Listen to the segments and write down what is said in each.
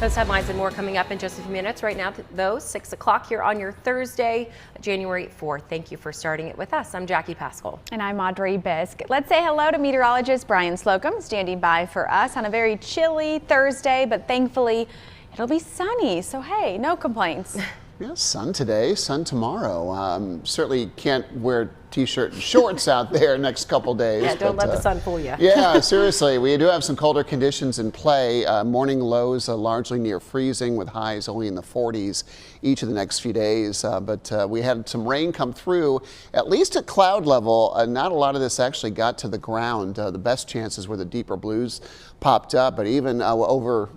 Those headlines and more coming up in just a few minutes. Right now, though, 6 o'clock here on your Thursday, January 4th. Thank you for starting it with us. I'm Jackie Pascal. And I'm Audrey Bisk. Let's say hello to meteorologist Brian Slocum, standing by for us on a very chilly Thursday, but thankfully it'll be sunny. So, hey, no complaints. Yeah, sun today, sun tomorrow. Certainly can't wear t-shirt and shorts out there next couple days. Yeah, don't let the sun fool you. Yeah, seriously, we do have some colder conditions in play. Morning lows largely near freezing with highs only in the 40s each of the next few days. But we had some rain come through, at least at cloud level. Not a lot of this actually got to the ground. The best chances were the deeper blues popped up, but even over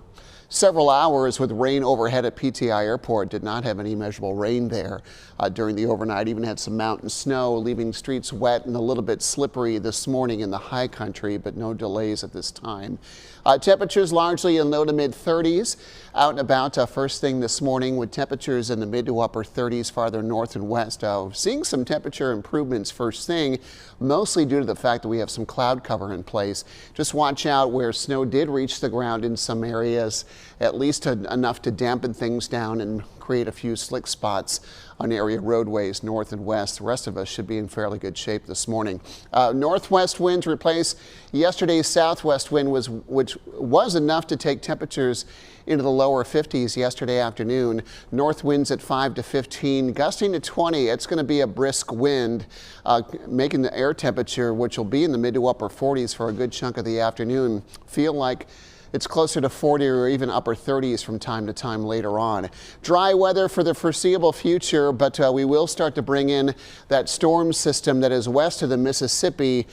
several hours with rain overhead at PTI Airport. Did not have any measurable rain there during the overnight. Even had some mountain snow, leaving streets wet and a little bit slippery this morning in the high country, but no delays at this time. Temperatures largely in low to mid 30s. Out and about first thing this morning with temperatures in the mid to upper 30s farther north and west. Seeing some temperature improvements first thing, mostly due to the fact that we have some cloud cover in place. Just watch out where snow did reach the ground in some areas, at least enough to dampen things down and create a few slick spots on area roadways north and west. The rest of us should be in fairly good shape this morning. Northwest winds replace yesterday's southwest wind, which was enough to take temperatures into the lower 50s yesterday afternoon. North winds at 5 to 15, gusting to 20. It's going to be a brisk wind, making the air temperature, which will be in the mid to upper 40s for a good chunk of the afternoon, feel like it's closer to 40 or even upper 30s from time to time later on. Dry weather for the foreseeable future, but we will start to bring in that storm system that is west of the Mississippi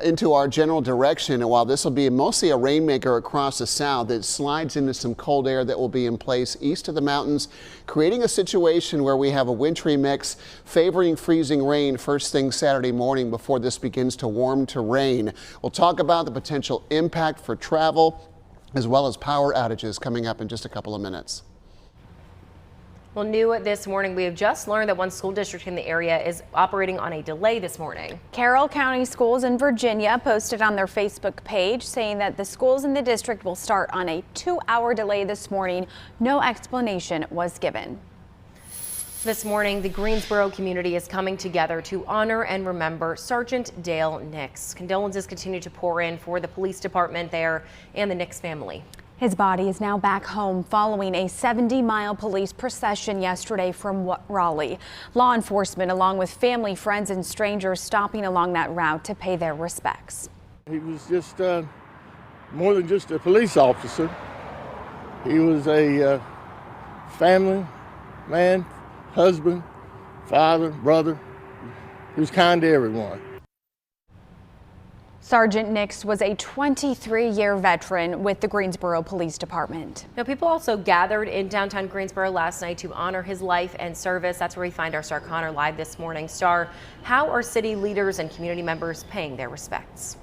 into our general direction. And while this will be mostly a rainmaker across the south, it slides into some cold air that will be in place east of the mountains, creating a situation where we have a wintry mix favoring freezing rain first thing Saturday morning before this begins to warm to rain. We'll talk about the potential impact for travel, as well as power outages coming up in just a couple of minutes. Well, new this morning, we have just learned that one school district in the area is operating on a delay this morning. Carroll County Schools in Virginia posted on their Facebook page saying that the schools in the district will start on a 2-hour delay this morning. No explanation was given. This morning, the Greensboro community is coming together to honor and remember Sergeant Dale Nix. Condolences continue to pour in for the police department there and the Nix family. His body is now back home following a 70-mile police procession yesterday from Raleigh. Law enforcement, along with family, friends, and strangers stopping along that route to pay their respects. He was just more than just a police officer. He was a family man, husband, father, brother. He was kind to everyone. Sergeant Nix was a 23-year veteran with the Greensboro Police Department. Now, people also gathered in downtown Greensboro last night to honor his life and service. That's where we find our Star Connor live this morning. Star, how are city leaders and community members paying their respects?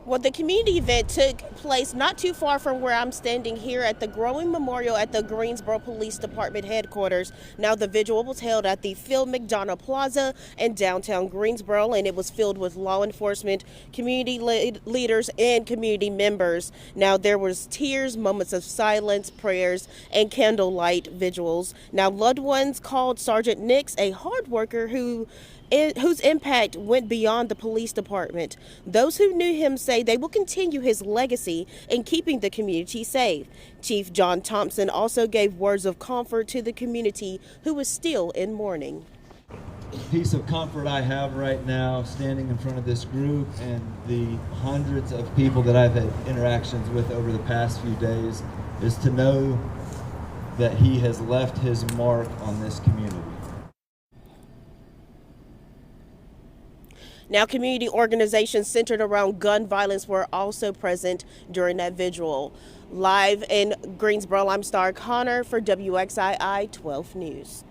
Well, the community event took place not too far from where I'm standing here at the Growing Memorial at the Greensboro Police Department headquarters. Now, the vigil was held at the Phil McDonough Plaza in downtown Greensboro, and it was filled with law enforcement, community leaders, and community members. Now, there was tears, moments of silence, prayers, and candlelight vigils. Now, loved ones called Sergeant Nix a hard worker whose impact went beyond the police department. Those who knew him say they will continue his legacy in keeping the community safe. Chief John Thompson also gave words of comfort to the community who is still in mourning. The piece of comfort I have right now standing in front of this group and the hundreds of people that I've had interactions with over the past few days is to know that he has left his mark on this community. Now, community organizations centered around gun violence were also present during that vigil. Live in Greensboro, I'm Star Connor for WXII 12 News.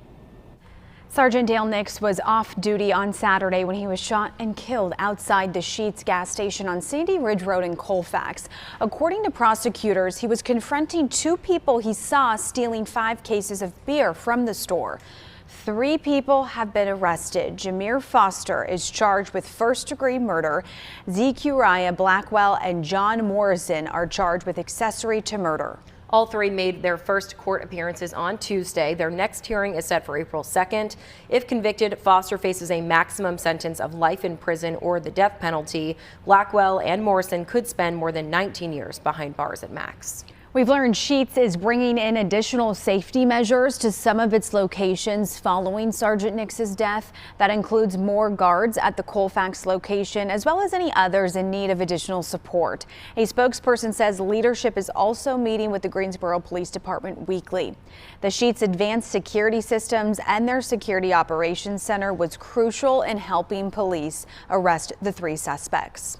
Sergeant Dale Nix was off duty on Saturday when he was shot and killed outside the Sheetz gas station on Sandy Ridge Road in Colfax. According to prosecutors, he was confronting two people he saw stealing 5 cases of beer from the store. 3 people have been arrested. Jameer Foster is charged with first-degree murder. Zechariah Blackwell and John Morrison are charged with accessory to murder. All 3 made their first court appearances on Tuesday. Their next hearing is set for April 2nd. If convicted, Foster faces a maximum sentence of life in prison or the death penalty. Blackwell and Morrison could spend more than 19 years behind bars at max. We've learned Sheetz is bringing in additional safety measures to some of its locations following Sergeant Nix's death. That includes more guards at the Colfax location, as well as any others in need of additional support. A spokesperson says leadership is also meeting with the Greensboro Police Department weekly. The Sheetz advanced security systems and their security operations center was crucial in helping police arrest the 3 suspects.